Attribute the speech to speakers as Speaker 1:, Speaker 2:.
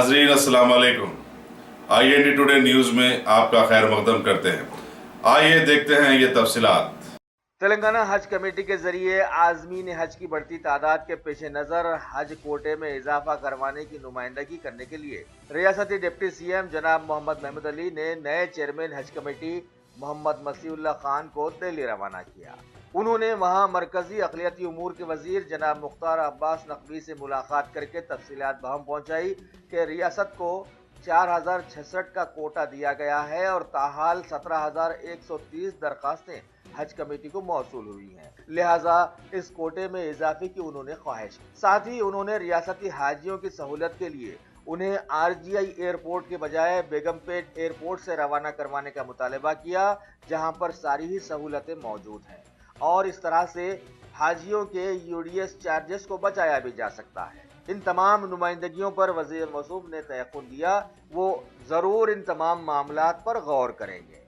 Speaker 1: नाजरीन अस्सलाम वालेकुम। IND टुडे न्यूज़ में आपका खैर मकदम करते हैं। आइए देखते हैं ये तफसीलात।
Speaker 2: तेलंगाना हज कमेटी के जरिए आज़मीन हज की बढ़ती तादाद के पेश नज़र हज कोटे में इजाफा करवाने की नुमाइंदगी करने के लिए रियासती डिप्टी CM जनाब मोहम्मद महमूद अली ने नए चेयरमैन हज कमेटी मोहम्मद मसीउल्लाह खान को दिल्ली रवाना किया। उन्होंने वहां मरकजी अक़लियती उमूर के वजीर जनाब मुख्तार अब्बास नकवी से मुलाकात करके तफसीलात बहम पहुंचाई कि रियासत को 4066 का कोटा दिया गया है और ताहाल 17,130 दरखास्तें हज कमेटी को मौसूल हुई हैं, लिहाजा इस कोटे में इजाफे की उन्होंने ख्वाहिश की। साथ ही उन्होंने रियासती हाजियों की सहूलत के लिए उन्हें RGI एयरपोर्ट के बजाय बेगमपेट एयरपोर्ट से रवाना करवाने का मुतालबा किया, जहां पर सारी ही सहूलतें मौजूद हैं और इस तरह से हाजियों के UDS चार्जेस को बचाया भी जा सकता है। इन तमाम नुमाइंदगियों पर वज़ीर मौसूफ ने तयक़ुन दिया वो जरूर इन तमाम मामलात पर गौर करेंगे।